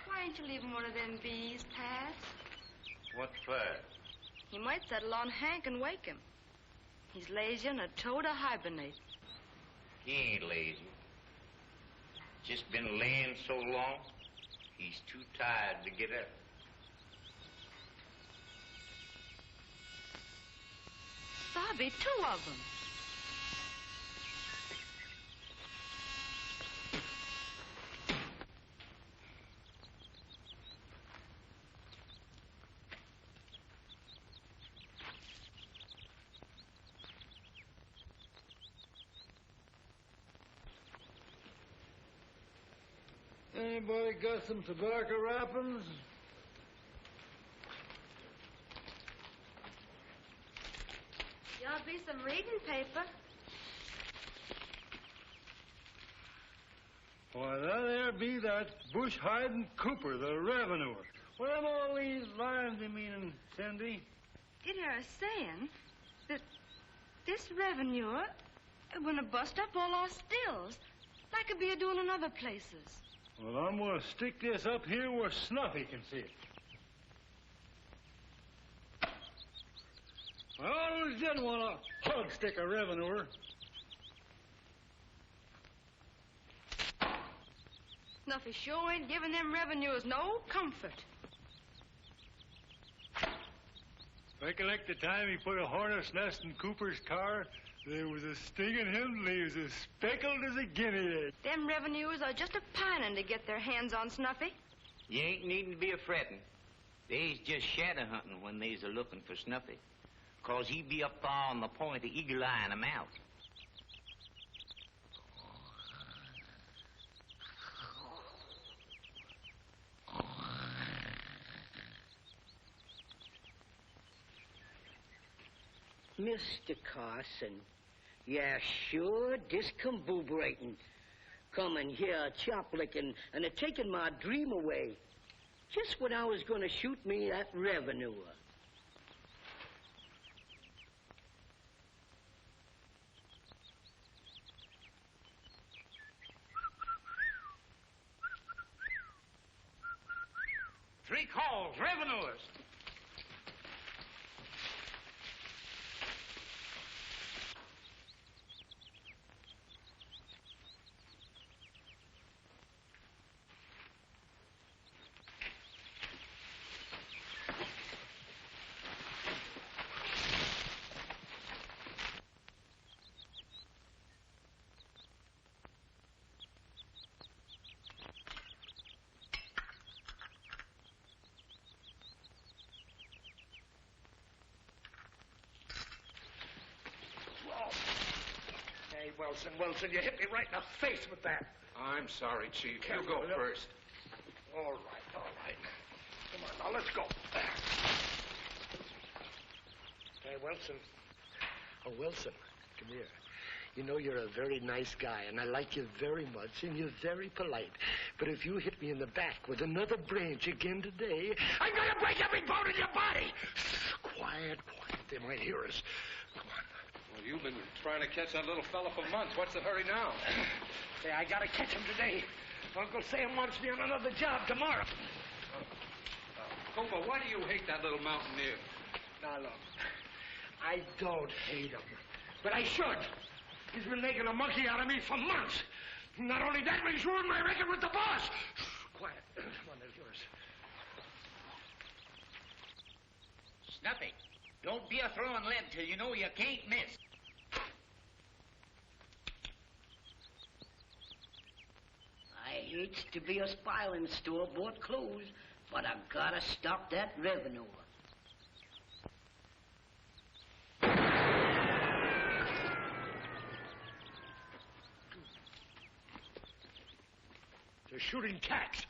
Why ain't you leaving one of them bees, Pat? What for? You might settle on Hank and wake him. He's lazy and a toe to hibernate. He ain't lazy. Just been laying so long, he's too tired to get up. Bobby, two of them. Anybody got some tobacco wrappings? Y'all be some reading paper. Why, that there be that bush-hiding Cooper, the revenuer. What am all these lines you meaning, Cindy? It here is saying that this revenuer gonna bust up all our stills, like it be a-doing in other places. Well, I'm gonna stick this up here where Snuffy can see it. I always did want to hug stick a revenuer. Snuffy sure ain't giving them revenuers no comfort. Recollect the time he put a hornet's nest in Cooper's car? There was a sting in him, and he was as speckled as a guinea egg. Them revenuers are just a pining to get their hands on Snuffy. You ain't needin' to be a-frettin'. They's just shadow hunting when they's a-looking for Snuffy. 'Cause he be up there on the point of eagle-eyeing 'em out. Mr. Carson, yeah, sure discombobulating. Coming here, chop-licking, and taking my dream away. Just when I was going to shoot me that revenuer. Three calls, revenuers. Wilson, you hit me right in the face with that. I'm sorry, Chief. You Careful, go first. All right. Come on, now, let's go. Hey, Wilson. Oh, Wilson, come here. You know you're a very nice guy, and I like you very much, and you're very polite. But if you hit me in the back with another branch again today, I'm going to break every bone in your body. Quiet. They might hear us. Come on. Well, you've been trying to catch that little fella for months. What's the hurry now? Say, I got to catch him today. Uncle Sam wants me on another job tomorrow. Cooper, why do you hate that little mountaineer? Now, look. I don't hate him, but I should. He's been making a monkey out of me for months. Not only that, but he's ruined my record with the boss. Shh, quiet. Come on, there's yours. Snuffy, don't be a throwing lead till you know you can't miss. I hates to be a spying store, bought clothes, but I gotta stop that revenue. They're shooting cats.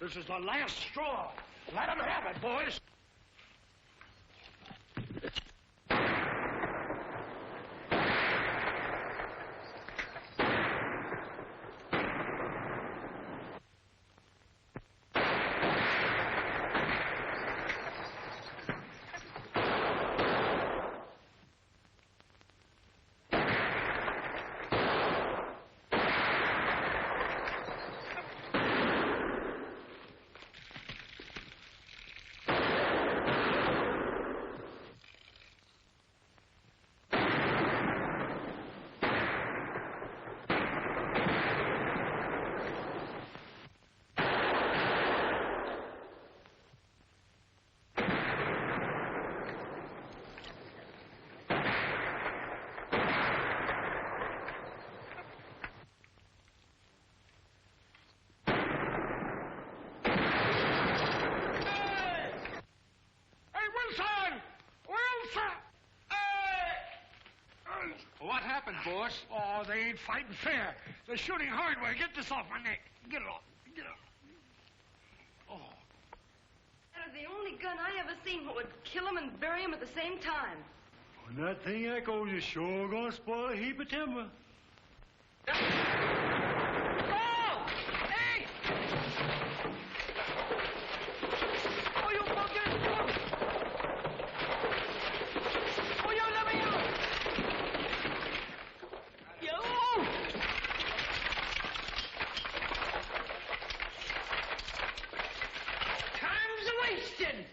This is the last straw. Let them have it, boys. What happened, boss? Oh, they ain't fighting fair. They're shooting hardware. Get this off my neck. Get it off. Get it off. Oh. That is the only gun I ever seen that would kill him and bury him at the same time. When that thing echoes, you're sure gonna spoil a heap of timber. Oh! Hey! Oh, you fucking... Oh, you let me out! You! Time's a-wasting!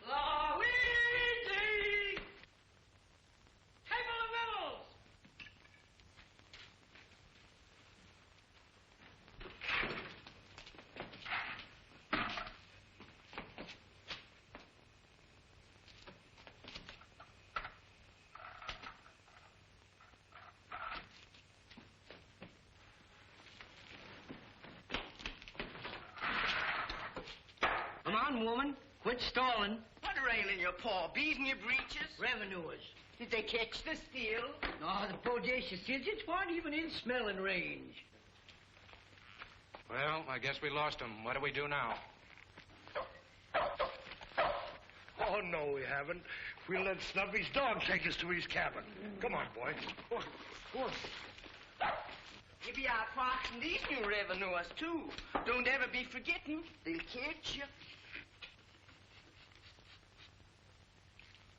Luigi! Table of Vittles! Come on, woman. Quit stalling. What ailing your paw? Bees in your breeches? Revenuers. Did they catch the steal? Oh, the bodacious idiots weren't even in smelling range. Well, I guess we lost him. What do we do now? Oh, no, we haven't. We'll let Snuffy's dog take us to his cabin. Come on, boy. Go on. You be out foxing these new revenuers, too. Don't ever be forgetting. They'll catch you.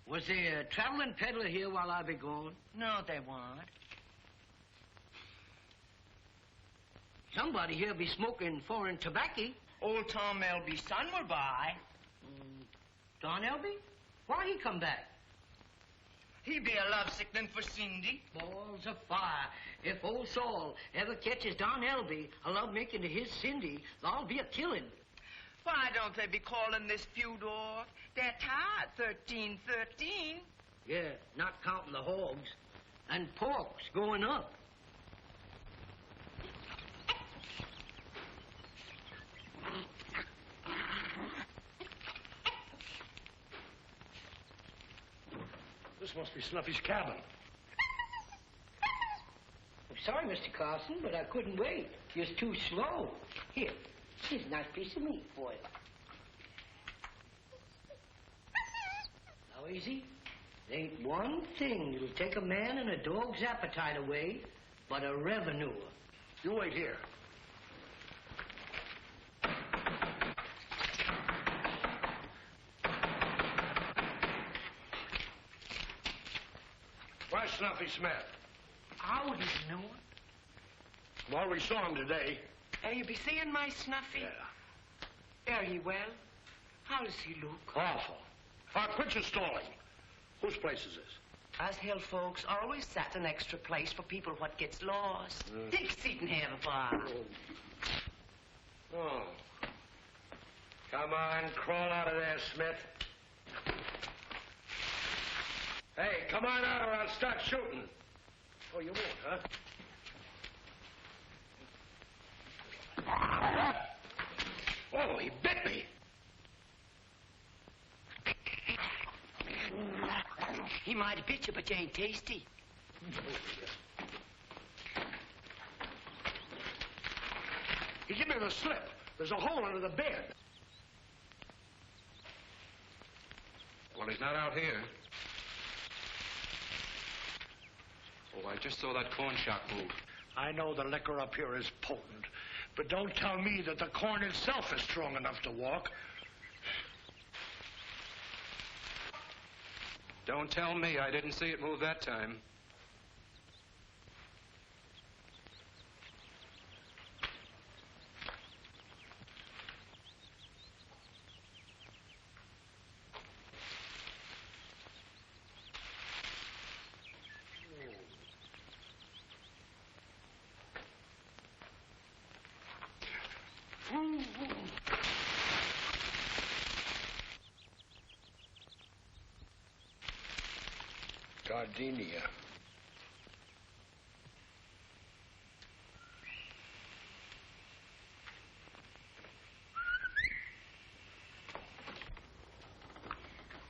Was there a traveling peddler here while I be gone? No, they won't. Somebody here be smoking foreign tobacco. Old Tom Elby's son were by. Don Elby? Why he come back? He be a love-sickening for Cindy. Balls of fire. If old Saul ever catches Don Elby a love-making to his Cindy, there'll be a killing. Why don't they be calling this feud off? They're tired, 13-13. Yeah, not counting the hogs. And pork's going up. This must be Snuffy's cabin. I'm sorry, Mr. Carson, but I couldn't wait. You're too slow. Here's a nice piece of meat for you. Now, easy. There ain't one thing that'll take a man and a dog's appetite away but a revenue. You wait here. Where's Snuffy Smith? How would you know it? Well, we saw him today. You be seeing my Snuffy? Yeah. Are he well? How does he look? Awful. Our quits installing. Whose place is this? Us hill folks always set an extra place for people what gets lost. Take a seat and have a bar. Oh. Come on, crawl out of there, Smith. Hey, come on out or I'll start shooting. Oh, you won't, huh? Oh, he bit me. He might have bit you, but you ain't tasty. He gave me the slip. There's a hole under the bed. Well, he's not out here. Oh, I just saw that corn shock move. I know the liquor up here is potent, but don't tell me that the corn itself is strong enough to walk. Don't tell me I didn't see it move that time. Gardenia.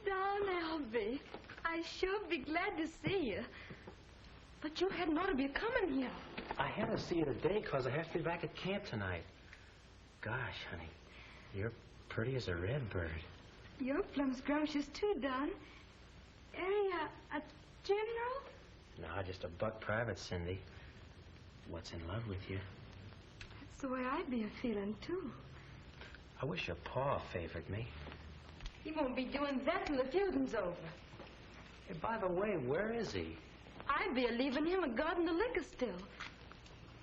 Don Albie, I sure be glad to see you. But you hadn't ought to be coming here. I had to see you today because I have to be back at camp tonight. Gosh, honey, you're pretty as a red bird. You're plumb scrumptious too, Don. A general? No, just a buck private, Cindy. What's in love with you? That's the way I'd be a-feeling, too. I wish your pa favored me. He won't be doing that till the feuding's over. Hey, by the way, where is he? I'd be a-leaving him a guarding the liquor still.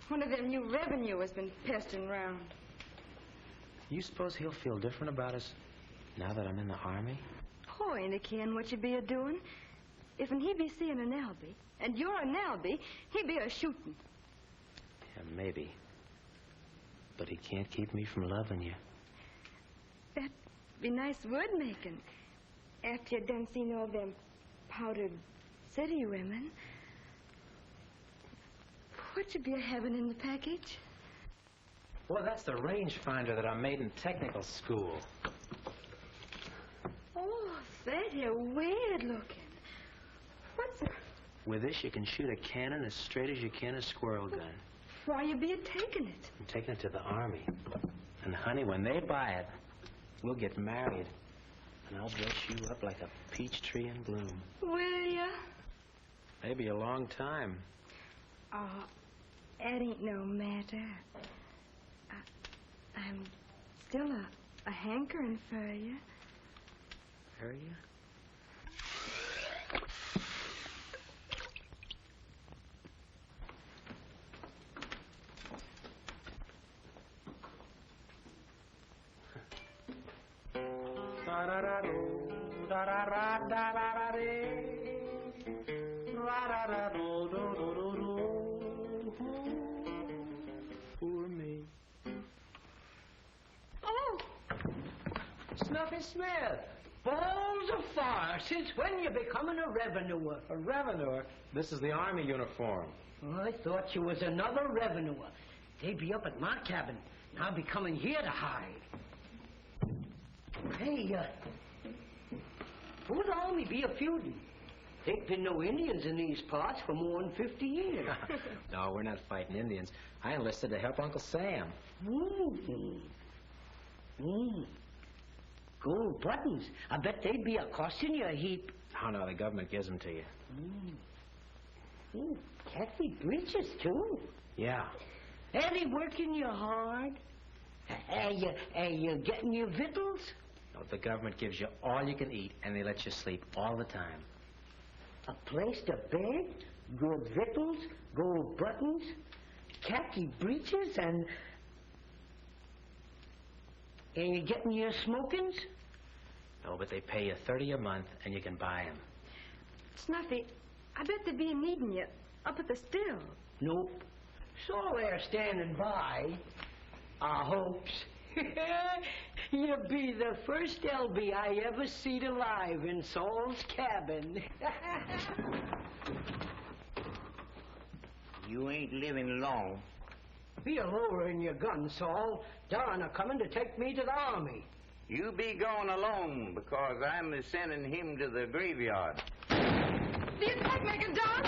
One of them new revenue has been pestering round. You suppose he'll feel different about us now that I'm in the Army? Oh, ain't a caring what you be a-doing. If he be seeing an Albie, and you're an Albie, he be a-shooting. Yeah, maybe. But he can't keep me from loving you. That'd be nice word-making. After you'd done seen all them powdered city women. What you be a-having in the package? Well, that's the rangefinder that I made in technical school. Oh, that here weird looking. What's it? With this, you can shoot a cannon as straight as you can a squirrel gun. Why you be a-taking it? I'm taking it to the Army. And, honey, when they buy it, we'll get married. And I'll dress you up like a peach tree in bloom. Will ya? Maybe a long time. Oh, that ain't no matter. I'm still a hankering for you. Are you? Poor me. Oh! Snuffy Smith, balls of fire. Since when you becoming a revenuer? A revenuer? This is the Army uniform. Oh, I thought you was another revenuer. They be up at my cabin, and I'll be coming here to hide. Hey, who'd Army be a-feuding? There've been no Indians in these parts for more than 50 years. No, we're not fighting Indians. I enlisted to help Uncle Sam. Gold buttons. I bet they'd be a-costing you a heap. Oh, no, the government gives them to you. Khaki breeches, too. Yeah. Are they working you hard? Are you getting your victuals? No, the government gives you all you can eat, and they let you sleep all the time. A place to bed, good victuals, gold buttons, khaki breeches, and... Are you getting your smokings? No, but they pay you $30 a month, and you can buy 'em. Snuffy, I bet they're being needing you up at the still. Nope. Saul there standing by. Our hopes. You'll be the first LB I ever seed alive in Saul's cabin. You ain't living long. Be a lowering your gun, Saul. Don are coming to take me to the army. You be going alone because I'm sending him to the graveyard. The attack making, Don!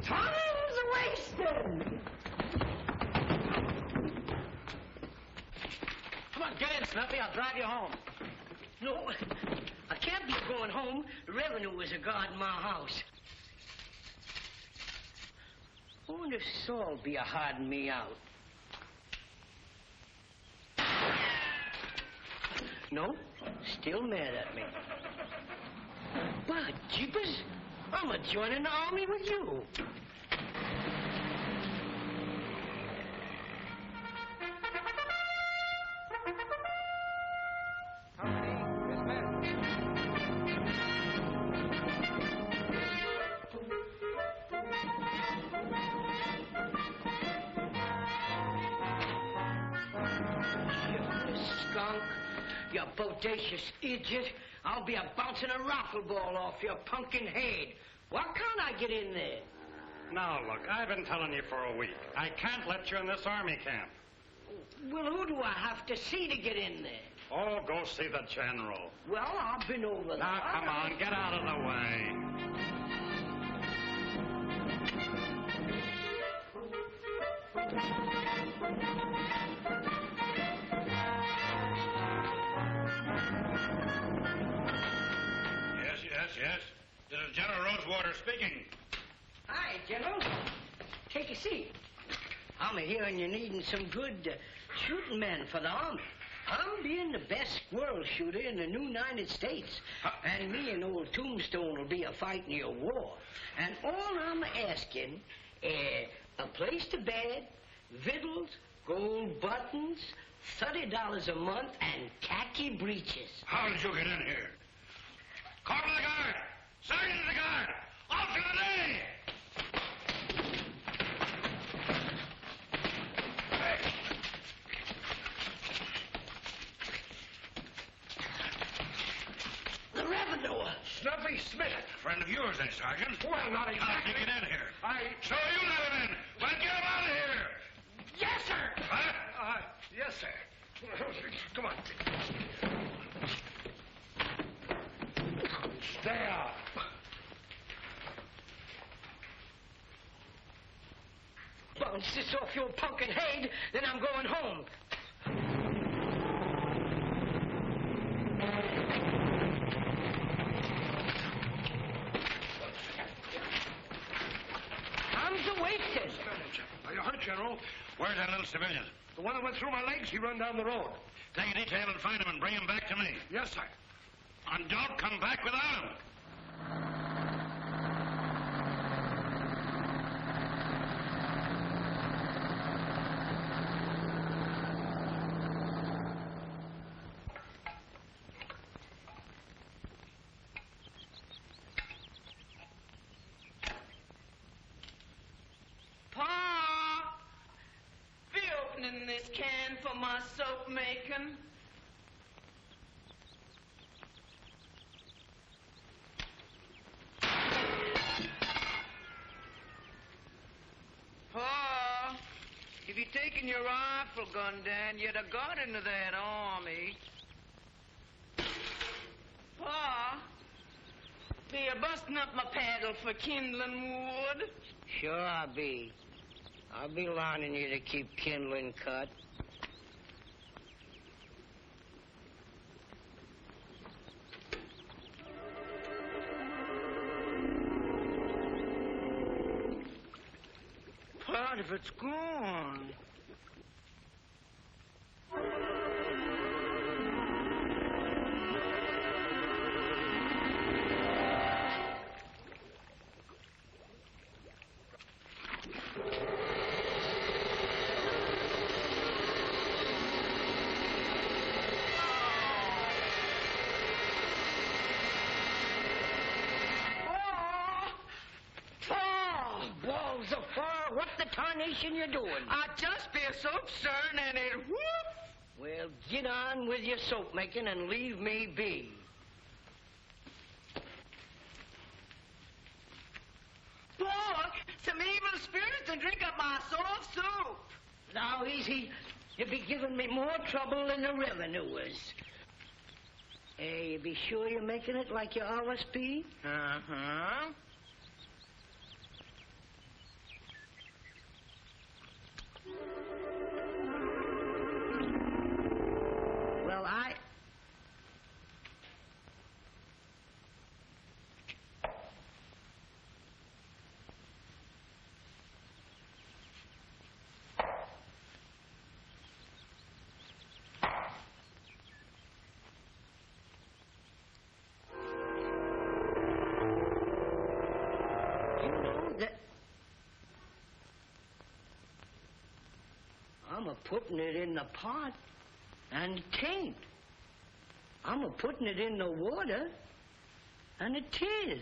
Time's wasting! Come on, get in, Snuffy. I'll drive you home. No, I can't be going home. The revenue is a guarding my house. I wonder if Saul be a hiding me out. No, still mad at me. But, jeepers, I'm a-joining the army with you. Skunk, you bodacious idiot. I'll be bouncing a rifle ball off your pumpkin head. Why can't I get in there? Now, look, I've been telling you for a week. I can't let you in this army camp. Well, who do I have to see to get in there? Oh, go see the general. Well, I've been over there. Now, come on, get out of the way. Yes. This is General Rosewater speaking. Hi, General. Take a seat. I'm hearing you're needing some good shooting men for the army. I'm being the best squirrel shooter in the new United States. And me and old Tombstone will be a-fighting your war. And all I'm asking is a place to bed, victuals, gold buttons, $30 a month, and khaki breeches. How did you get in here? Call to the guard! Sergeant of the guard! Off to the day! The revenue. Snuffy Smith. Friend of yours, eh, Sergeant? Well, not exactly. How did you get in here? So you let him in. Well, get him out of here. Yes, sir. Huh? Yes, sir. Come on. There. Bounce this off your pumpkin head, then I'm going home. Time's wasted. Are you hurt, General? Where's that little civilian? The one that went through my legs, he run down the road. Take a detail and find him and bring him back to me. Yes, sir. And don't come back without him. Pa, be opening this can for my soap making. Pa, if you'd taken your rifle gun down, you'd have got into that army. Pa, be you busting up my paddle for kindling wood? Sure I'll be. I'll be lining you to keep kindling cut. Part of it's gone. what the tarnation you're doing. I just be a soap stirring and it whoop. Well, get on with your soap making and leave me be. Pork, some evil spirits and drink up my soft soup. Now, easy. You'll be giving me more trouble than the revenuers. Hey, you be sure you're making it like you always be? Uh-huh. Well, I'm a-putting it in the pot, and it ain't. I'm a-putting it in the water, and it is.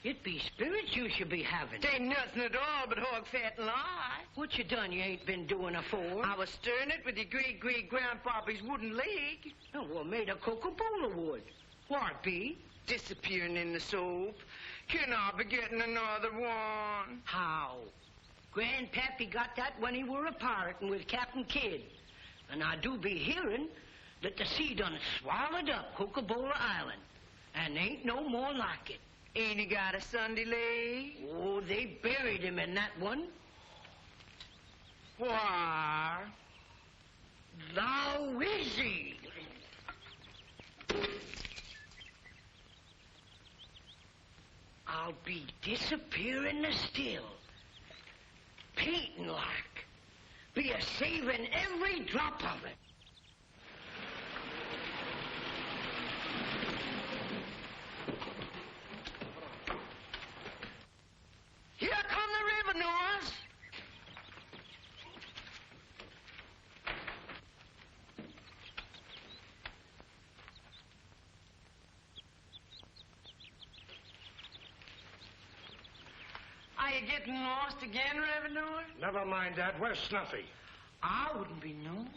It be spirits you should be having. Ain't nothing at all but hog fat and lie. What you done you ain't been doing afore? I was stirring it with your great-great-grandpapa's wooden leg. Oh, well, made of Coca-Cola wood. What be? Disappearing in the soap. Can I be getting another one? How? Grandpappy got that when he were a pirating with Captain Kidd. And I do be hearing that the sea done swallowed up Coca-Cola Island. And ain't no more like it. Ain't he got a Sunday leg? Oh, they buried him in that one. Why? Thou is he. I'll be disappearing the still. Painting like. Be a-saving every drop of it. Here come the revenuers. Are you getting lost again, Revenue? Never mind that. Where's Snuffy? I wouldn't be known.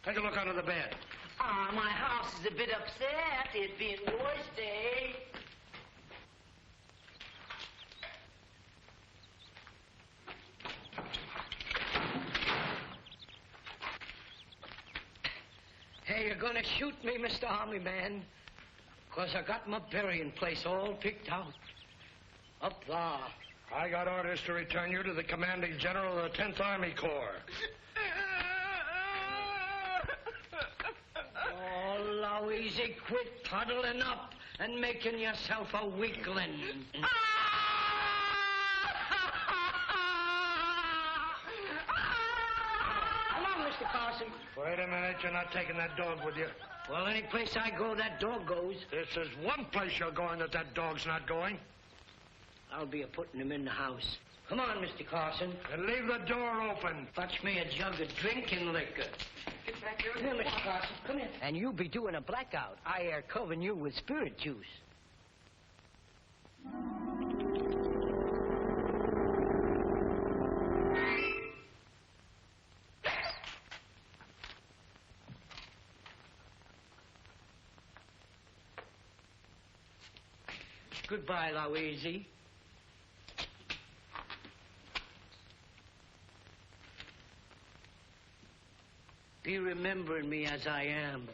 Take a look under the bed. Ah, my house is a bit upset. It being yours day. Hey, you're gonna shoot me, Mr. Army Man. 'Cause I got my burying place all picked out. Up there. I got orders to return you to the commanding general of the 10th Army Corps. Oh, Louise, quit toddling up and making yourself a weakling. Come on, Mr. Carson. Wait a minute. You're not taking that dog with you. Well, any place I go, that dog goes. This is one place you're going that dog's not going. I'll be a-putting him in the house. Come on, Mr. Carson. And leave the door open. Fetch me a jug of drinking liquor. Get back here. Come here, Mr. Carson. Come here. And you'll be doing a blackout. I air covering you with spirit juice. Goodbye, Louise. Be remembering me as I am.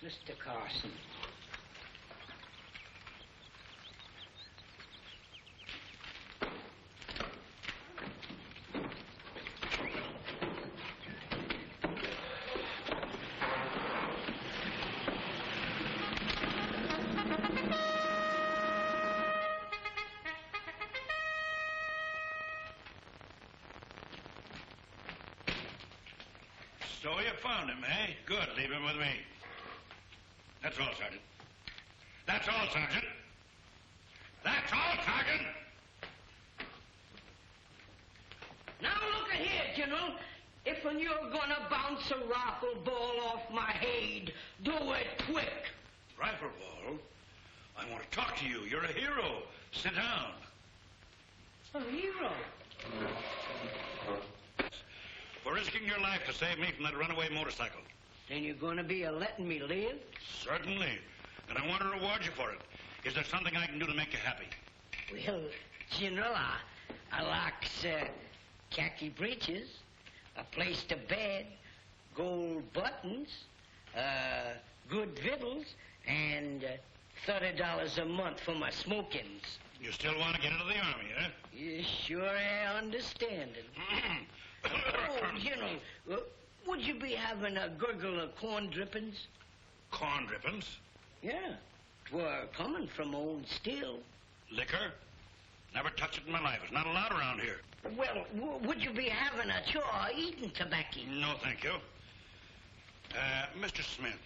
Mr. Carson. So you found him, eh? Good. Leave him with me. That's all, Sergeant. That's all, Sergeant. That's all, Sergeant. Now look here, General. If when you're gonna bounce a rifle ball off my head, do it quick. Rifle ball? I want to talk to you. You're a hero. Sit down. A hero? For risking your life to save me from that runaway motorcycle. Then you're going to be letting me live? Certainly. And I want to reward you for it. Is there something I can do to make you happy? Well, General, I likes khaki breeches, a place to bed, gold buttons, good victuals, and $30 a month for my smokings. You still want to get into the Army, eh? You sure are understanding. Oh, General, would you be having a gurgle of corn drippings? Corn drippings? Yeah. 'Twere coming from old Still. Liquor? Never touched it in my life. It's not allowed around here. Well, would you be having a chore eating tobacco? No, thank you. Mr. Smith,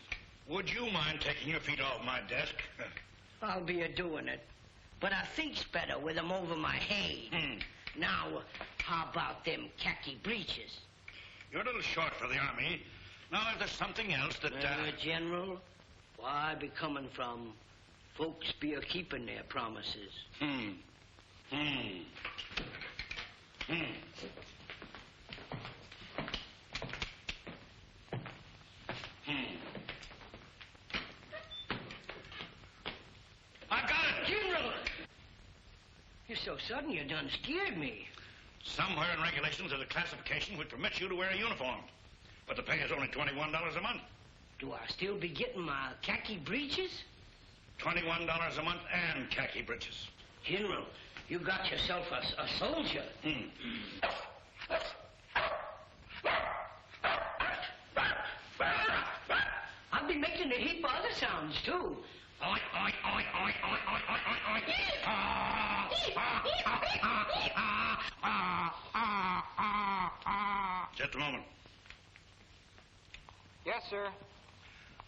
would you mind taking your feet off my desk? I'll be a-doing it. But I think's better with them over my head. Now, how about them khaki breeches? You're a little short for the Army. Now, if there's something else that... General, where I be coming from, folks be a-keeping their promises. I got it! General! You're so sudden you done scared me. Somewhere in regulations there's a classification which permits you to wear a uniform. But the pay is only $21 a month. Do I still be getting my khaki breeches? $21 a month and khaki breeches. General, you got yourself a soldier. I'll be making a heap of other sounds, too. Oink, oink, oink, oink, oink, oink, oink, oink, Just a moment. Yes, sir.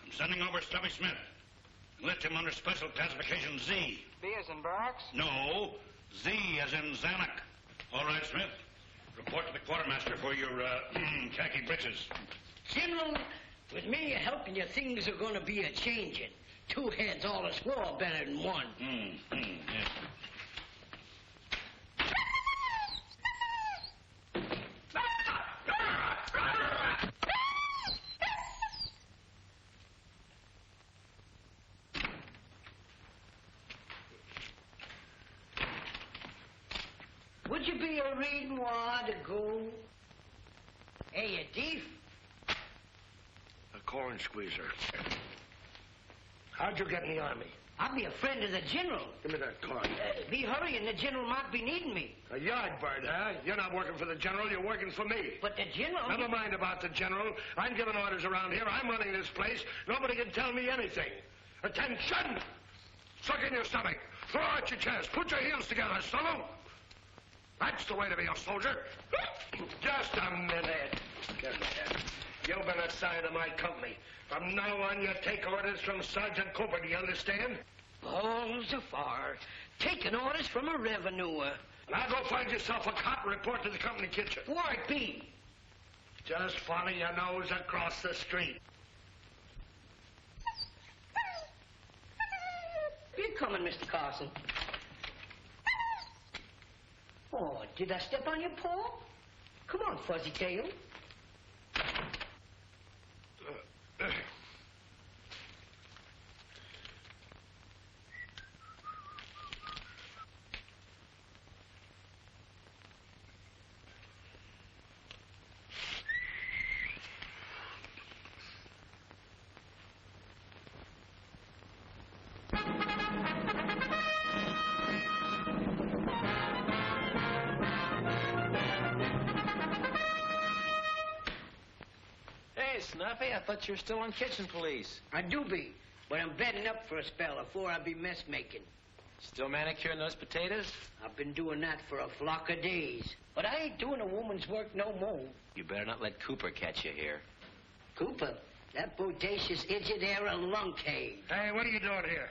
I'm sending over Snuffy Smith. List him under special classification Z. B as in barracks? No, Z as in Zanuck. All right, Smith. Report to the quartermaster for your khaki breeches. General, with me helping you, things are going to be a-changing. Two heads all is war better than one. Yes. Would you be a-reading where I to go? Hey, you thief. A corn squeezer. How'd you get in the Army? I'll be a friend of the general. Give me that card. Be hurrying. The general might be needing me. A yardbird, huh? You're not working for the general. You're working for me. But the general... Never mind about the general. I'm giving orders around here. I'm running this place. Nobody can tell me anything. Attention! Suck in your stomach. Throw out your chest. Put your heels together, son. That's the way to be a soldier. Just a minute. Give me that. You've been assigned to my company. From now on, you take orders from Sergeant Cooper. Do you understand? Balls afar. Taking orders from a revenuer. Now go find yourself a cot and report to the company kitchen. Where it be? Just follow your nose across the street. You coming, Mr. Carson? Oh, did I step on your paw? Come on, Fuzzy Tail. Hey, Snuffy, I thought you were still on kitchen police. I do be, but I'm bedding up for a spell before I be mess making. Still manicuring those potatoes? I've been doing that for a flock of days. But I ain't doing a woman's work no more. You better not let Cooper catch you here. Cooper, that bodacious idiot there a lunkhead. Hey, what are you doing here?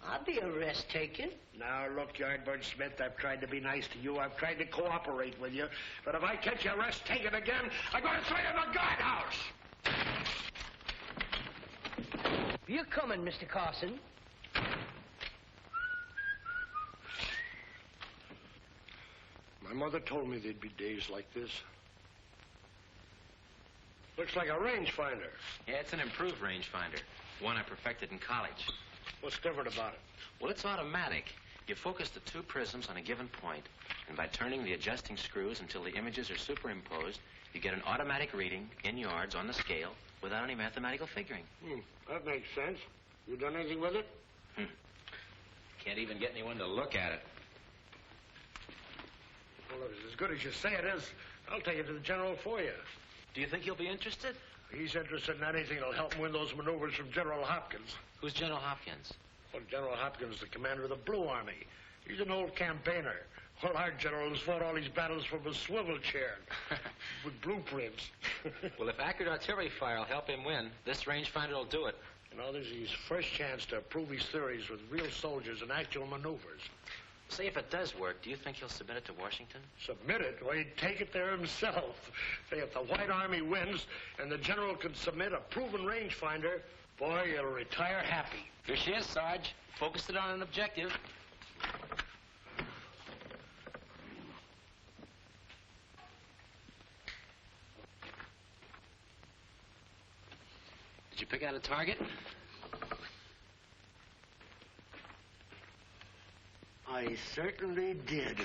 I'll be a rest taking. Now, look, Yardbird Smith, I've tried to be nice to you. I've tried to cooperate with you. But if I catch you rest taking again, I'm going to throw you in the guardhouse. You're coming, Mr. Carson. My mother told me there'd be days like this. Looks like a rangefinder. Yeah, it's an improved rangefinder. One I perfected in college. What's different about it? Well, it's automatic. You focus the two prisms on a given point, and by turning the adjusting screws until the images are superimposed, you get an automatic reading in yards on the scale without any mathematical figuring. That makes sense. You done anything with it? Can't even get anyone to look at it. Well, if it's as good as you say it is, I'll take it to the general for you. Do you think he'll be interested? He's interested in anything that'll help him win those maneuvers from General Hopkins. Who's General Hopkins? Well, General Hopkins is the commander of the Blue Army. He's an old campaigner. Well, our general has fought all these battles from a swivel chair with blueprints. Well, if accurate artillery fire will help him win, this rangefinder will do it. You know, this is his first chance to prove his theories with real soldiers and actual maneuvers. Say, if it does work, do you think he'll submit it to Washington? Submit it? Well, he'd take it there himself. Say, if the White Army wins and the general can submit a proven rangefinder, boy, you'll retire happy. Here she is, Sarge. Focused it on an objective. Did you pick out a target? I certainly did.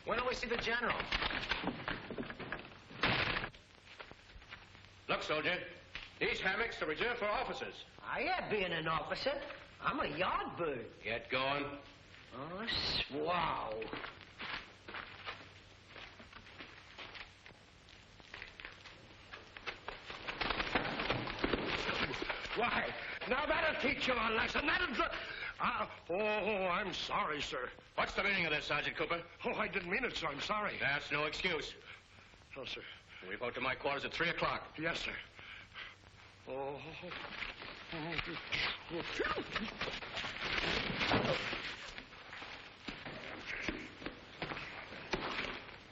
When do we see the general? Look, soldier. These hammocks are reserved for officers. I ain't being an officer. I'm a yard bird. Get going. Oh, wow. Why, now that'll teach you a lesson. Oh, I'm sorry, sir. What's the meaning of this, Sergeant Cooper? Oh, I didn't mean it, sir. I'm sorry. That's no excuse. No, sir. Report to my quarters at 3 o'clock. Yes, sir. Oh.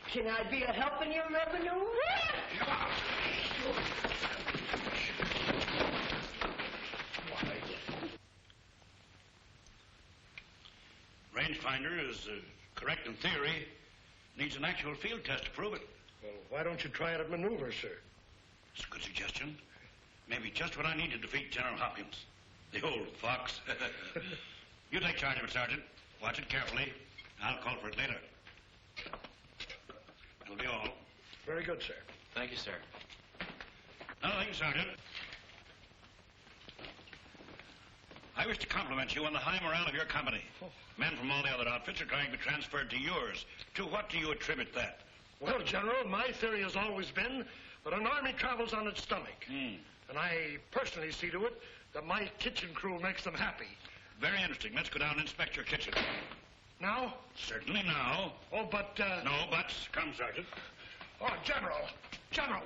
Can I be a helping you, Revenue? Rangefinder is correct in theory. Needs an actual field test to prove it. Well, why don't you try it at maneuver, sir? It's a good suggestion. Maybe just what I need to defeat General Hopkins. The old fox. You take charge of it, Sergeant. Watch it carefully. I'll call for it later. That'll be all. Very good, sir. Thank you, sir. Another thing, Sergeant. I wish to compliment you on the high morale of your company. Men from all the other outfits are trying to be transferred to yours. To what do you attribute that? Well, General, my theory has always been that an army travels on its stomach. And I personally see to it that my kitchen crew makes them happy. Very interesting. Let's go down and inspect your kitchen. Now? Certainly now. Oh, but, No buts. Come, Sergeant. Oh, General. General.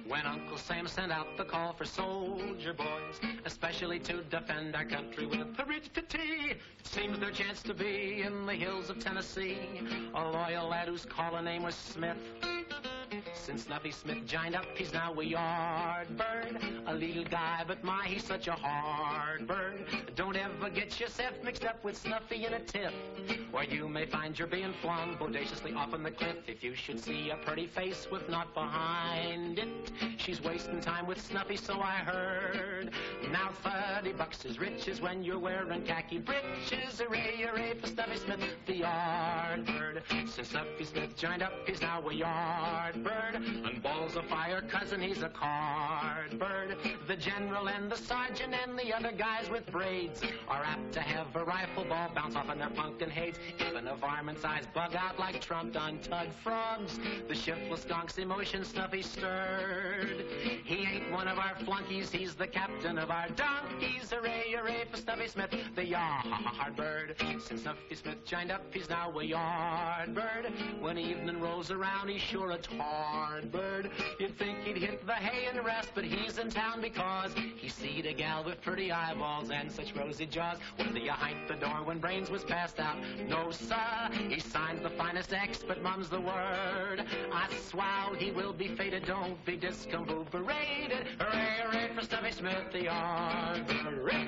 When Uncle Sam sent out the call for soldier boys, especially to defend our country with heredity, it seems their chance to be in the hills of Tennessee. A loyal lad whose calling name was Smith. Since Snuffy Smith joined up, he's now a yard bird. A little guy, but my, he's such a hard bird. Don't ever get yourself mixed up with Snuffy in a tiff, or you may find you're being flung bodaciously off on the cliff. If you should see a pretty face with naught behind it, she's wasting time with Snuffy, so I heard. Now $30 is riches when you're wearing khaki breeches. Hooray, hooray for Snuffy Smith, the yard bird. Since Snuffy Smith joined up, he's now a yard bird. And balls of fire, cousin, he's a card bird. The general and the sergeant and the other guys with braids are apt to have a rifle ball bounce off on their pumpkin heads. Even a varmint's eyes bug out like trumped on Tug frogs. The shiftless donk's emotion Snuffy stirred. He ain't one of our flunkies, he's the captain of our donkey trees. Hooray, hooray for Snuffy Smith, the yard bird. Since Snuffy Smith joined up, he's now a yard bird. When evening rolls around, he's sure a hard bird. You'd think he'd hit the hay and rest, but he's in town because he seed a gal with pretty eyeballs and such rosy jaws. Was he behind the door when brains was passed out? No, sir. He signed the finest X, but mum's the word. I swow he will be fated. Don't be discombobulated. Hooray, hooray for Snuffy Smith, the yard bird.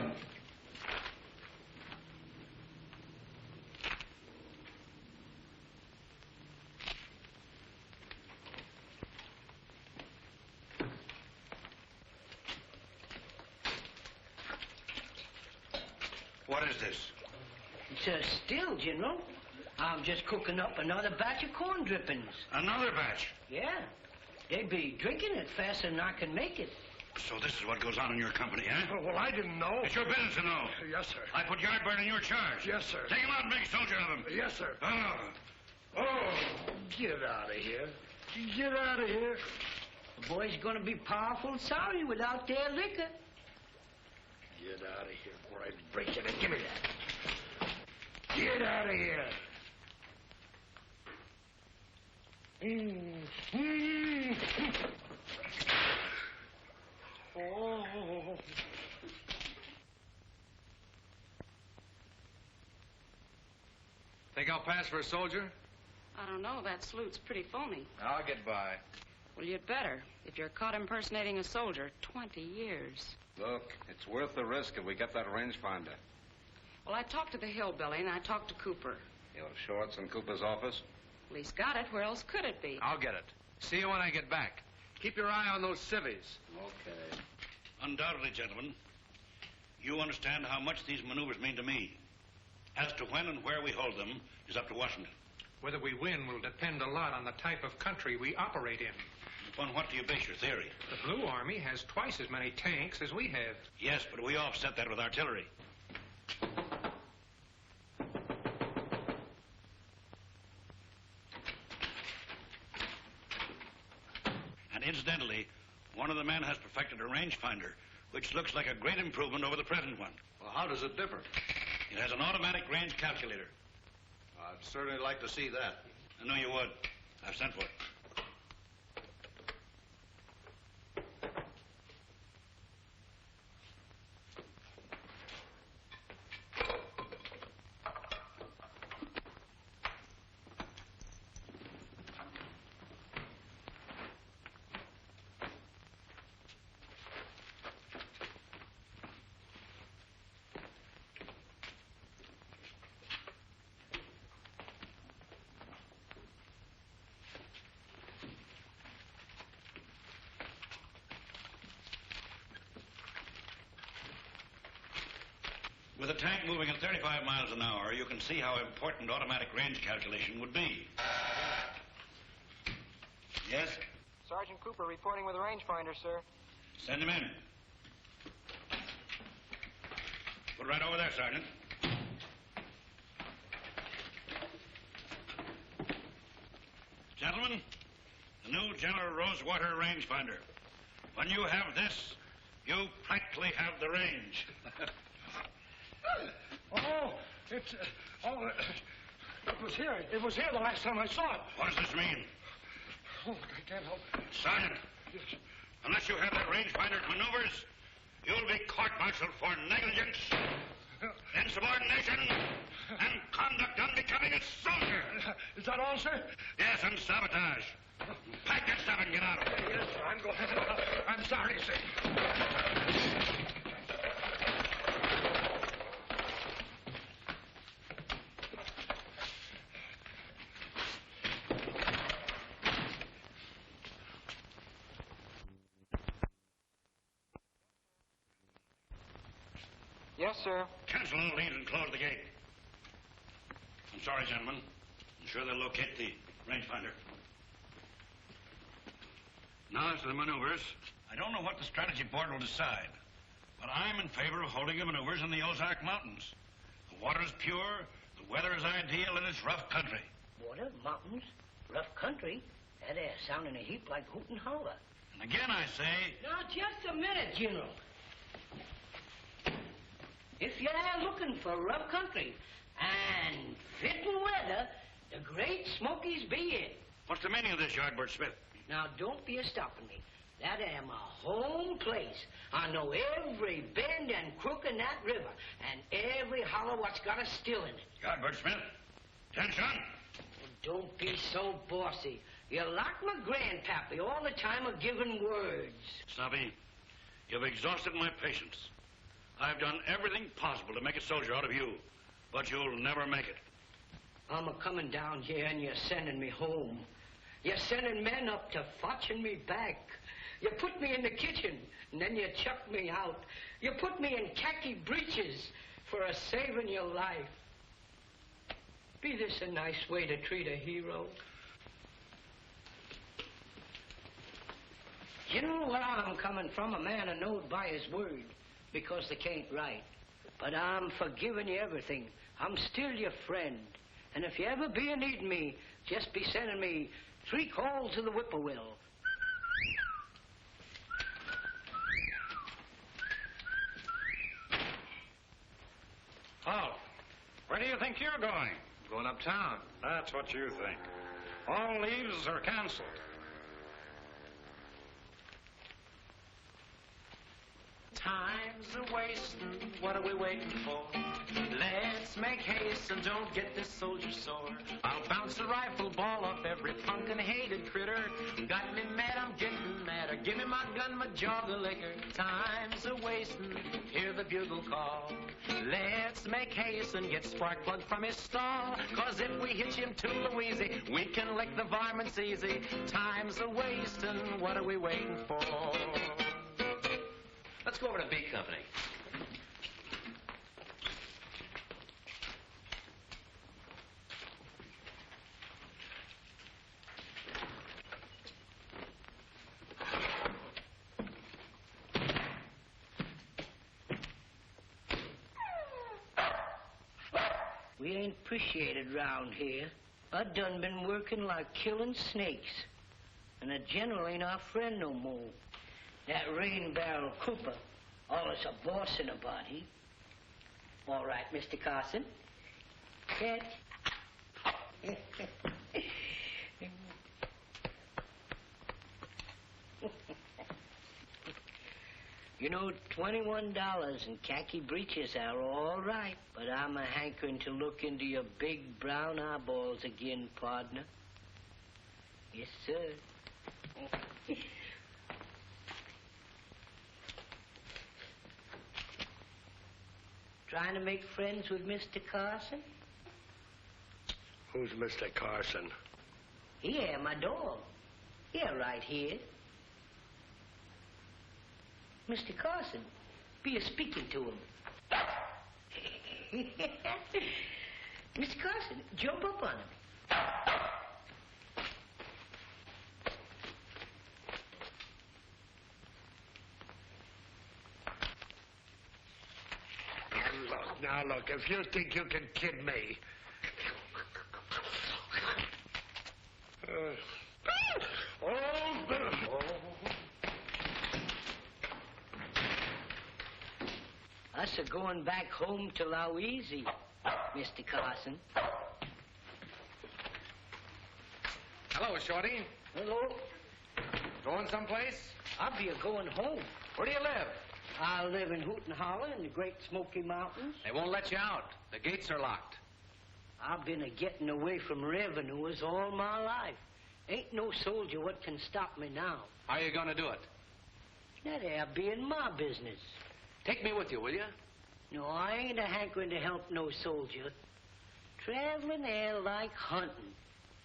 What is this? It's a still, General. I'm just cooking up another batch of corn drippings. Another batch? Yeah. They'd be drinking it faster than I can make it. So this is what goes on in your company, huh? Well, I didn't know. It's your business to know. Yes, sir. I put Yardbird in your charge. Yes, sir. Take him out and make a soldier of him. Yes, sir. Oh. Get out of here. Get out of here. The boy's gonna be powerful sorry without their liquor. Get out of here before I break it. Give me that. Get out of here. Oh. Think I'll pass for a soldier? I don't know. That salut's pretty phony. I'll get by. Well, you'd better. If you're caught impersonating a soldier, 20 years. Look, it's worth the risk if we get that rangefinder. Well, I talked to the hillbilly, and I talked to Cooper. You have Shorts in Cooper's office? Well, he's got it. Where else could it be? I'll get it. See you when I get back. Keep your eye on those civvies. Okay. Undoubtedly, gentlemen, you understand how much these maneuvers mean to me. As to when and where we hold them is up to Washington. Whether we win will depend a lot on the type of country we operate in. Upon what do you base your theory? The Blue Army has twice as many tanks as we have. Yes, but we offset that with artillery. And incidentally, one of the men has perfected a rangefinder, which looks like a great improvement over the present one. Well, how does it differ? It has an automatic range calculator. I'd certainly like to see that. I know you would. I've sent for it. With a tank moving at 35 miles an hour, you can see how important automatic range calculation would be. Yes? Sergeant Cooper reporting with a rangefinder, sir. Send him in. Put right over there, Sergeant. Gentlemen, the new General Rosewater rangefinder. When you have this, you practically have the range. It was here. It was here the last time I saw it. What does this mean? Oh, I can't help it. Sergeant, unless you have that rangefinder's maneuvers, you'll be court-martialed for negligence, insubordination, and conduct unbecoming a soldier. Is that all, sir? Yes, and sabotage. Pack your stuff and get out. Yes, sir. I'm going. I'm sorry, sir. Yes, sir. Cancel all leads and close the gate. I'm sorry, gentlemen. I'm sure they'll locate the rangefinder. Now, as to the maneuvers, I don't know what the strategy board will decide, but I'm in favor of holding the maneuvers in the Ozark Mountains. The water is pure, the weather is ideal, and it's rough country. Water, mountains, rough country. That air sounding a heap like hoot and holler. And again, I say... Now, just a minute, General. If you're looking for rough country and fitting weather, the Great Smokies be it. What's the meaning of this, Yardbird Smith? Now, don't be a-stopping me. That am a home place. I know every bend and crook in that river, and every hollow what's got a still in it. Yardbird Smith, attention. Don't be so bossy. You're like my grandpappy all the time of giving words. Snuffy, you've exhausted my patience. I've done everything possible to make a soldier out of you, but you'll never make it. I'm a-coming down here, and you're sending me home. You're sending men up to fetching me back. You put me in the kitchen, and then you chuck me out. You put me in khaki breeches for saving your life. Be this a nice way to treat a hero? You know where I'm coming from? A man who knows by his word, because they can't write. But I'm forgiving you everything. I'm still your friend. And if you ever be needing me, just be sending me 3 calls to the whippoorwill. Oh, where do you think you're going? Going uptown. That's what you think. All leaves are canceled. Time's a-wasting, what are we waiting for? Let's make haste and don't get this soldier sore. I'll bounce a rifle ball off every punkin' hated critter. Got me mad, I'm getting madder. Give me my gun, my jog of liquor. Time's a-wasting, hear the bugle call. Let's make haste and get Sparkplug from his stall. 'Cause if we hitch him to Louise, we can lick the varmints easy. Time's a-wasting, what are we waiting for? Let's go over to B Company. We ain't appreciated round here. I done been working like killing snakes. And the general ain't our friend no more. That rain barrel Cooper, always a boss in a body. All right, Mr. Carson. Catch. You know, $21 in khaki breeches are all right, but I'm a-hankering to look into your big brown eyeballs again, partner. Yes, sir. Trying to make friends with Mr. Carson? Who's Mr. Carson? Yeah, my dog. Yeah, right here. Mr. Carson, be a speaking to him. Mr. Carson, jump up on him. Now, look, if you think you can kid me... Us are going back home to Louise, Mr. Carson. Hello, Shorty. Hello. Going someplace? I'll be a-going home. Where do you live? I live in Hoot and Holler in the Great Smoky Mountains. They won't let you out. The gates are locked. I've been a-getting away from revenuers all my life. Ain't no soldier what can stop me now. How are you going to do it? That there being my business. Take me with you, will you? No, I ain't a-hankering to help no soldier. Traveling there like hunting.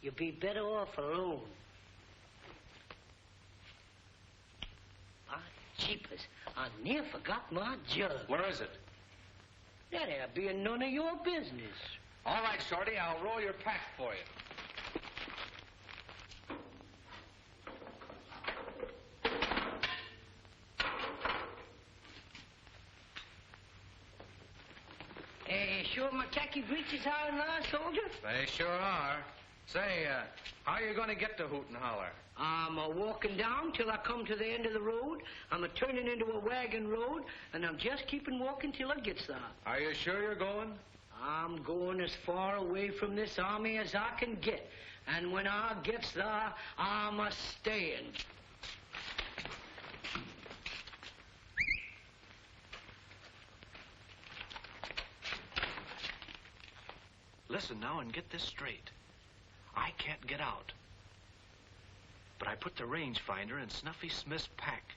You'd be better off alone. Ah, jeepers, I near forgot my jug. Where is it? That there being none of your business. All right, Shorty, I'll roll your pack for you. Sure my khaki breeches are in line, soldier? They sure are. Say, how are you going to get to Hoot and Holler? I'm walking down till I come to the end of the road. I'm turning into a wagon road, and I'm just keeping walking till I gets there. Are you sure you're going? I'm going as far away from this army as I can get. And when I gets there, I'm a-staying. Listen now and get this straight. I can't get out. But I put the rangefinder in Snuffy Smith's pack.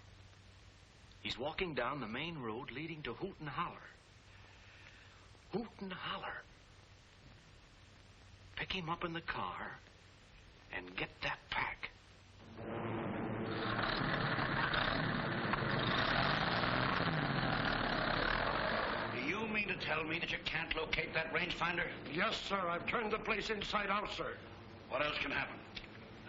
He's walking down the main road leading to Hoot and Holler. Hoot and Holler. Pick him up in the car and get that pack. Do you mean to tell me that you can't locate that rangefinder? Yes, sir. I've turned the place inside out, sir. What else can happen?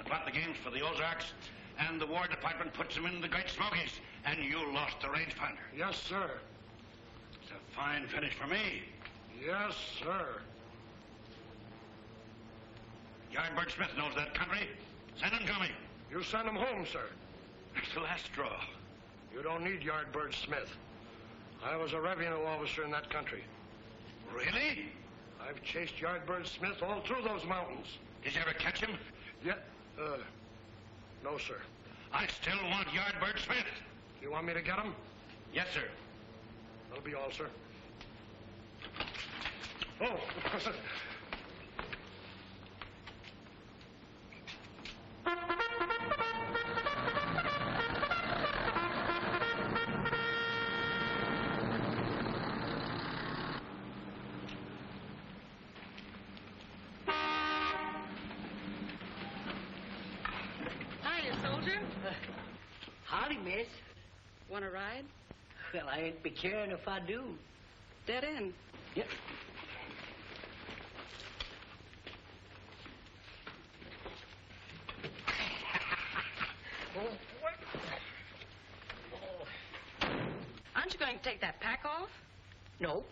I plot the games for the Ozarks, and the War Department puts them in the Great Smokies, and you lost the rangefinder. Yes, sir. It's a fine finish for me. Yes, sir. Yardbird Smith knows that country. Send him to me. You send him home, sir. It's the last straw. You don't need Yardbird Smith. I was a revenue officer in that country. Really? I've chased Yardbird Smith all through those mountains. Did you ever catch him? Yeah, no, sir. I still want Yardbird Smith. You want me to get him? Yes, sir. That'll be all, sir. Oh. Howdy, miss. Want a ride? Well, I ain't be caring if I do. Dead end. Yep. Aren't you going to take that pack off? No.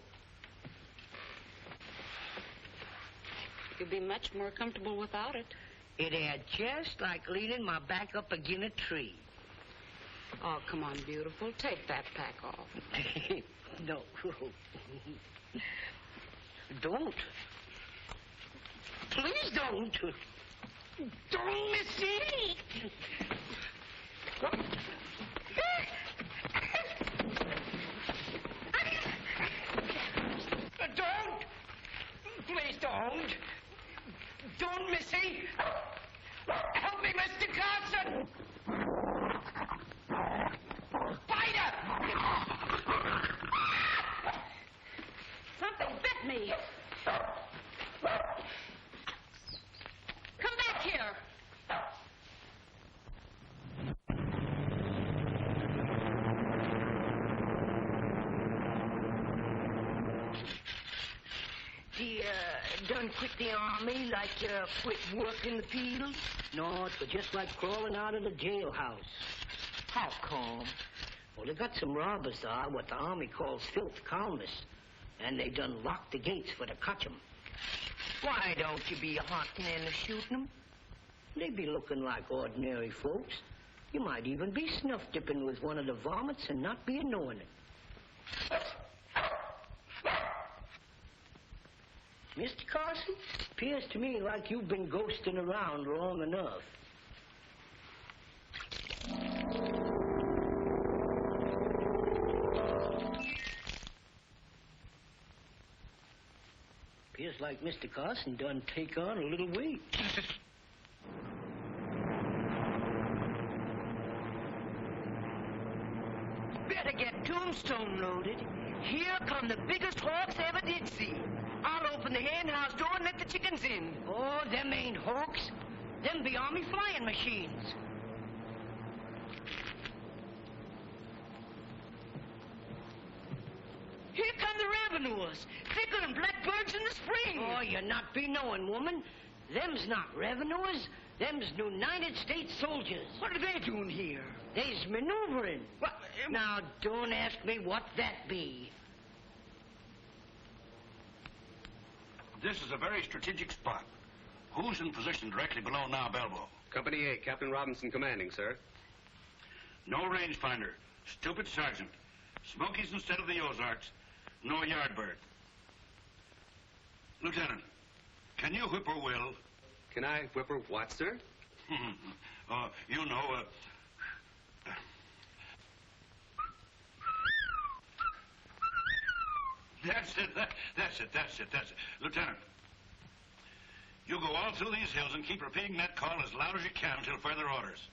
You'll be much more comfortable without it. It ain't just like leaning my back up against a tree. Oh, come on, beautiful. Take that pack off. No. Don't. Please don't. Don't, Missy. Don't. Please don't. Don't, Missy. Help me, Mr. Carson. Spider! Something bit me. Come back here. You done quit the army like you quit work in the field? No, it was just like crawling out of the jailhouse. How come? Well, they got some robbers there, what the army calls filth columnists, and they done locked the gates for to catch 'em. Why don't you be hunting and shooting them? They be looking like ordinary folks. You might even be snuff dipping with one of the varmints and not be knowing it. Mr. Carson, appears to me like you've been ghosting around long enough. Appears like Mr. Carson done take on a little weight. Better get tombstone loaded. Here come the biggest hawks ever did see. I'll open the hen house door and let the chickens in. Oh, them ain't hawks. Them be army flying machines. Here come the revenuers, thicker than blackbirds in the spring. Oh, you're not be knowing, woman. Them's not revenuers. Them's United States soldiers. What are they doing here? They's maneuvering. What? Now, don't ask me what that be. This is a very strategic spot. Who's in position directly below Knob Elbow? Company A, Captain Robinson commanding, sir. No rangefinder. Stupid sergeant. Smokies instead of the Ozarks. No Yardbird. Lieutenant, can you whippoorwill? Can I whipper what, sir? You know, That's it. Lieutenant, you go all through these hills and keep repeating that call as loud as you can until further orders.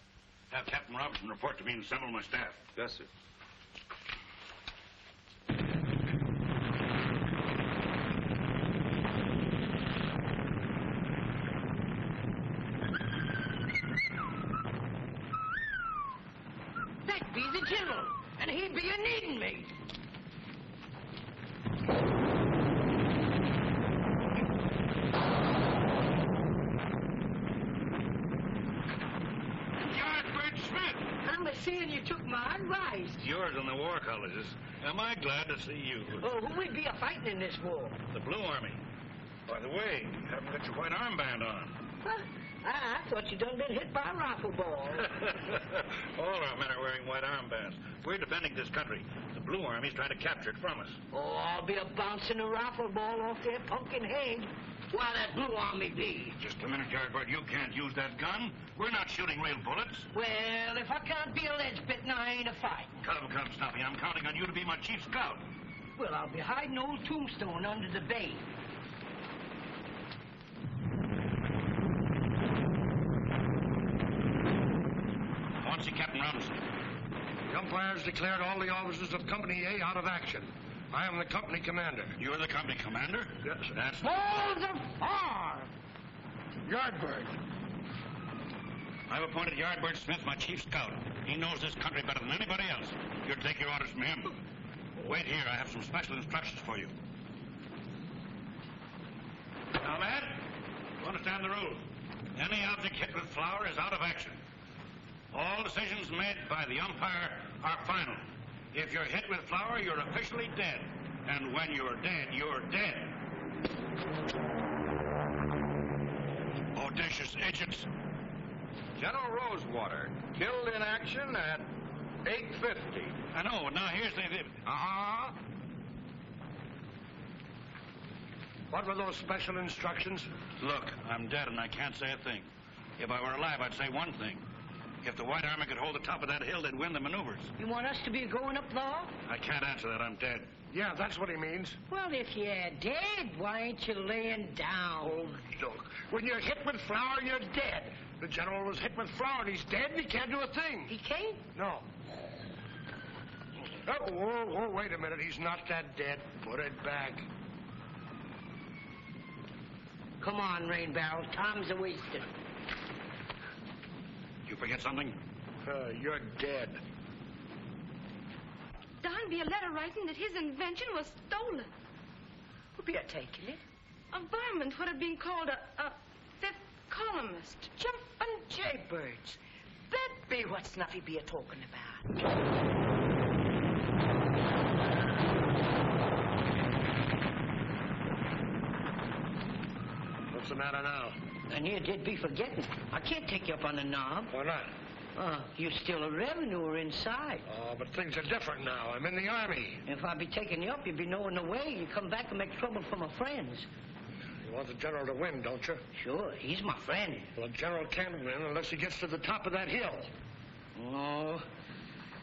Have Captain Robinson report to me and assemble my staff. Yes, sir. That be the general, and he be a-needing me. Seeing you took my advice. Yours in the war colleges. Am I glad to see you? Oh, who would be a-fighting in this war? The Blue Army. By the way, you haven't got your white armband on. Huh? I thought you done been hit by a rifle ball. All our men are wearing white armbands. We're defending this country. The Blue Army's trying to capture it from us. Oh, I'll be a-bouncing a rifle ball off their pumpkin head. Why, that Blue Army be? Just a minute, Yardbird. You can't use that gun. We're not shooting real bullets. Well, if I can't be a ledge-bitten, I ain't a-fighting. Come, Snuffy. I'm counting on you to be my chief scout. Well, I'll be hiding old Tombstone under the bay. I want to see Captain Robinson. The umpires declared all the officers of Company A out of action. I am the company commander. You're the company commander? Yes, sir. That's... Balls of fire! Yardbird. I've appointed Yardbird Smith my chief scout. He knows this country better than anybody else. You'll take your orders from him. Wait here. I have some special instructions for you. Now, lad, you understand the rules. Any object hit with flour is out of action. All decisions made by the umpire are final. If you're hit with flour, you're officially dead. And when you're dead, you're dead. Audacious idiots. General Rosewater, killed in action at 8:50. I know. Now, here's the... Uh-huh. What were those special instructions? Look, I'm dead and I can't say a thing. If I were alive, I'd say one thing. If the White Army could hold the top of that hill, they'd win the maneuvers. You want us to be going up there? I can't answer that. I'm dead. Yeah, that's what he means. Well, if you're dead, why ain't you laying down? Oh, look. When you're hit with flour, you're dead. The general was hit with flour and he's dead and he can't do a thing. He can't? No. Oh, wait a minute. He's not that dead. Put it back. Come on, Rain Barrel. Time's a-wasting. You forget something? You're dead. Don be a letter writing that his invention was stolen. Who be a-taking it? A varmint would have been called a fifth columnist. Jumpin' jaybirds. That be what Snuffy be a-talking about. What's the matter now? And you did be forgetting. I can't take you up on the knob. Why not? You're still a revenuer inside. Oh, but things are different now. I'm in the Army. If I be taking you up, you'd be knowing the way. You come back and make trouble for my friends. You want the general to win, don't you? Sure, he's my friend. Well, the general can't win unless he gets to the top of that hill. Oh,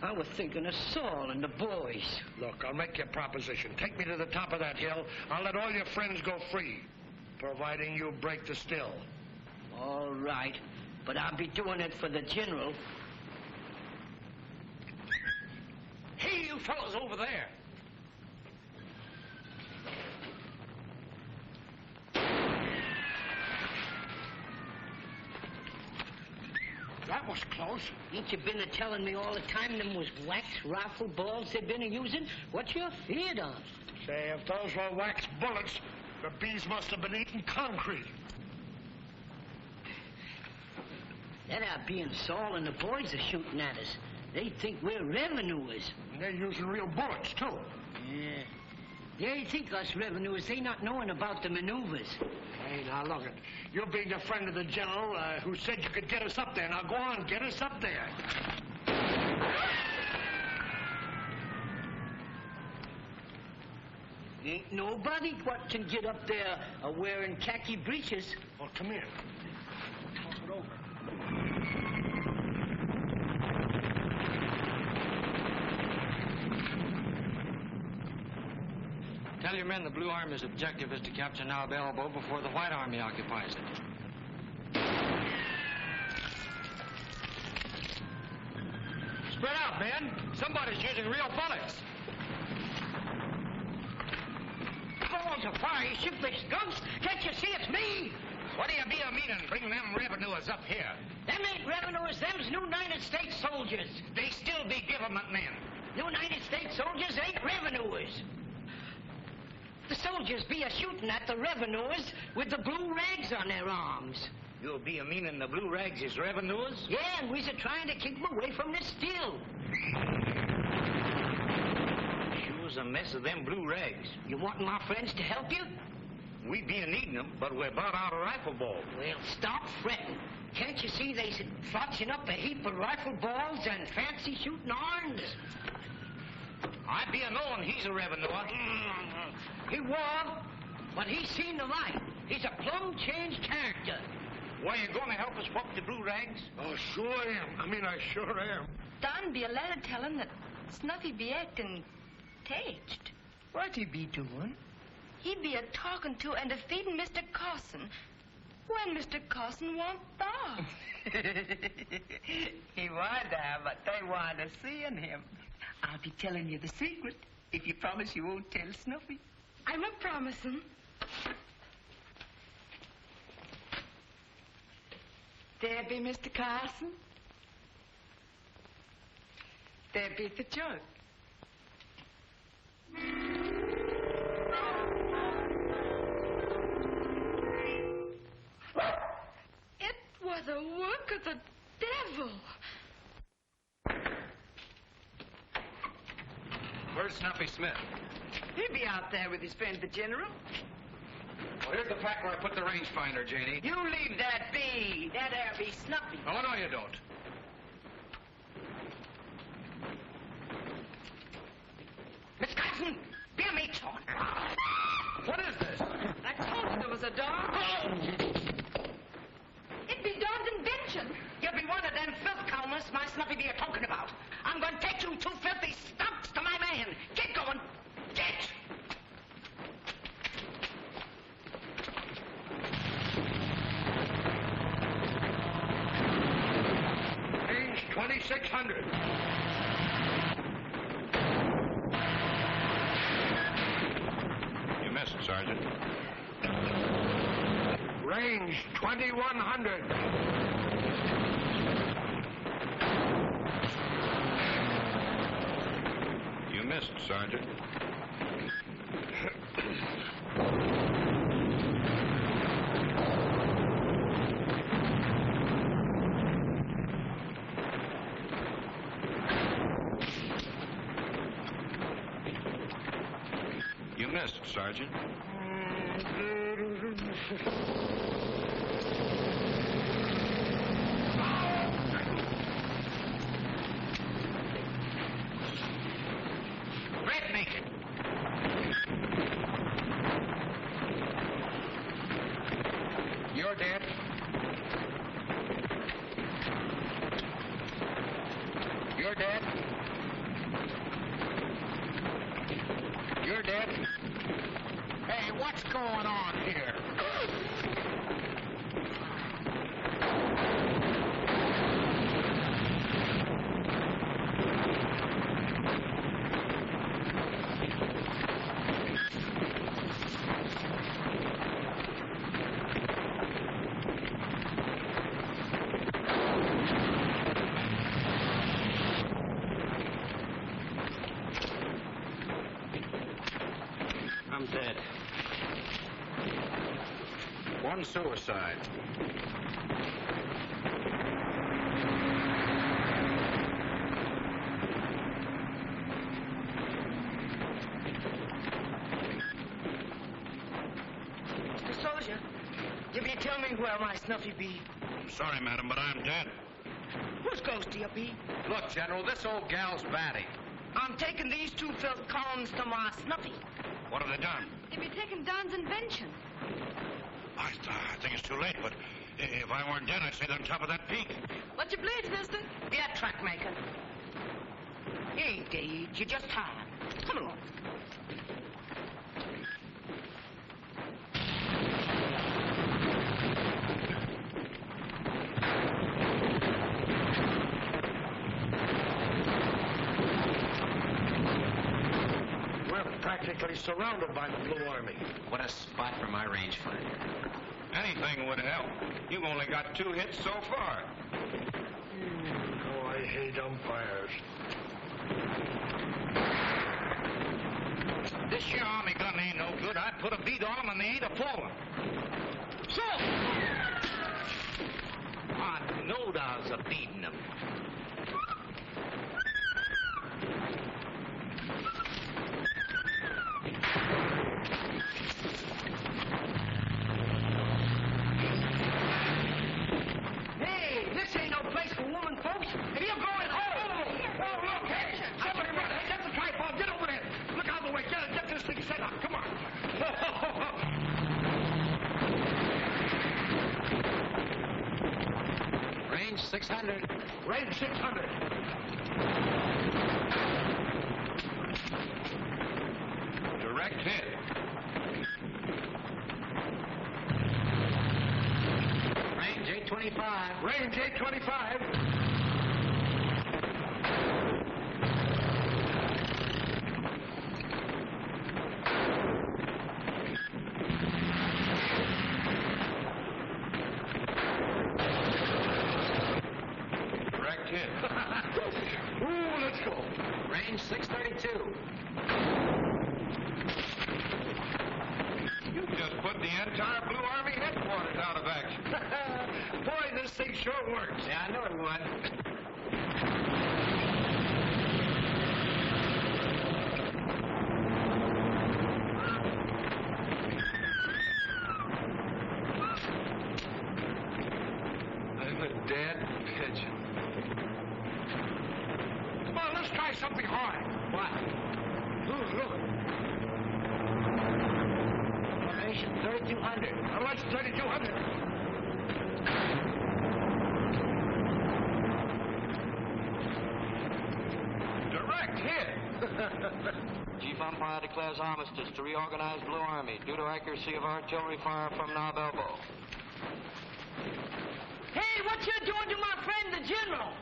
I was thinking of Saul and the boys. Look, I'll make you a proposition. Take me to the top of that hill. I'll let all your friends go free, providing you break the still. All right, but I'll be doing it for the general. Hey, you fellas over there. That was close. Ain't you been a-telling me all the time them was wax rifle balls they've been a-using? What you feared of? Say, if those were wax bullets, the bees must have been eating concrete. That out being Saul and the boys are shooting at us. They think we're revenuers. And they're using real bullets, too. Yeah. They think us revenuers, they not knowing about the maneuvers. Hey, now look it. You're being a friend of the general who said you could get us up there. Now go on, get us up there. Ain't nobody what can get up there wearing khaki breeches. Well, come here. Talk it over. Tell your men the Blue Army's objective is to capture Nob Elbow before the White Army occupies it. Spread out, men. Somebody's using real bullets. Balls of fire, you shiftless skunks! Can't you see it's me? What do you be a meaning bringing them revenuers up here? Them ain't revenuers, them's United States soldiers. They still be government men. United States soldiers ain't revenuers. The soldiers be a-shooting at the revenuers with the blue rags on their arms. You'll be a meaning the blue rags is revenuers? Yeah, and we's a-trying to keep them away from the still. Sure's a mess of them blue rags. You wantin' my friends to help you? We be needing them, but we're about out of rifle balls. Well, stop fretting. Can't you see they's fotching up a heap of rifle balls and fancy shooting arms? I be a-knowing he's a revenuer. He was, but he's seen the light. He's a plumb changed character. Why, you gonna help us whoop the blue rags? Oh, sure am. I sure am. Don be a lad telling that Snuffy be acting caged. What he be doing? He be a-talking to and a-feeding Mr. Carson when Mr. Carson want thaw. He was there, but they wanted to seeing him. I'll be telling you the secret if you promise you won't tell Snuffy. I'm a-promising. There be Mr. Carson. There be the jug. It was a work of the devil. Where's Snuffy Smith? He'll be out there with his friend, the general. Well, here's the pack where I put the rangefinder, Janie. You leave that be. That there be Snuffy. Oh, no, you don't. Miss Carson, be a mate, son. What is this? I told you there was a dog. It be Don's invention. You'll be one of them filth columnists my Snuffy be a-talking about. I'm going to take you two filthy stumps to my man. Get going. Get! Range 2600. You missed, Sergeant. Range 2100. You missed, Sergeant. You missed, Sergeant. Red naked. You're dead. You're dead. You're dead. Hey, what's going on here? I'm dead. One suicide. you? You be tell me where my Snuffy be? I'm sorry, madam, but I'm dead. Whose ghost do you be? Look, General, this old gal's batty. I'm taking these two felt combs to my Snuffy. What have they done? They'd be taking Don's invention. I think it's too late, but if I weren't dead, I'd stay on top of that peak. What's your blades, mister? Yeah, track maker. You ain't dead. You're just tired. Come along. Practically surrounded by the Blue Army. What a spot for my rangefinder. Anything would help. You've only got 2 hits so far. Oh, I hate umpires. This here army gun ain't no good. I'd put a beat on them and they ain't a pulling. So! I knowed I was a-beating them. Range 600. Range 600. Direct hit. Range 825. Range 825. Ooh, let's go. Range 632. You just put the entire Blue Army headquarters out of action. Boy, this thing sure works. Yeah, I know it would. I'm a dead pigeon. Come on, let's try something hard. What? Look. Formation 3200. How much? 3200. Direct hit. Chief Umpire declares armistice to reorganize Blue Army due to accuracy of artillery fire from Knob Elbow. Hey, what you doing to my friend, the General?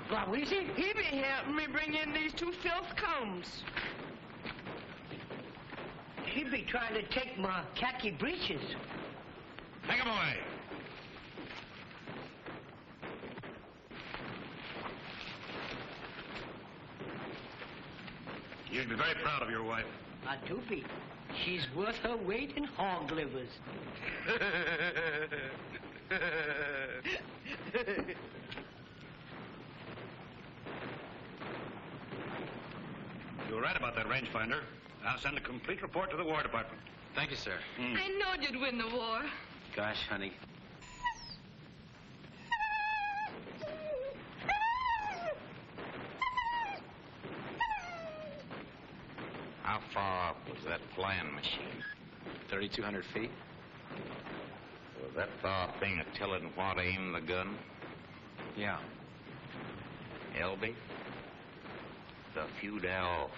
What, we see? He be helping me bring in these 2 filth combs. He be trying to take my khaki breeches. Take him away. You'd be very proud of your wife. I do be. She's worth her weight in hog livers. You were right about that rangefinder. I'll send a complete report to the War Department. Thank you, sir. I knowed you'd win the war. Gosh, honey. How far up was that flying machine? 3,200 feet. Was that far thing a telling what aim the gun? Yeah. Elby? The few day off.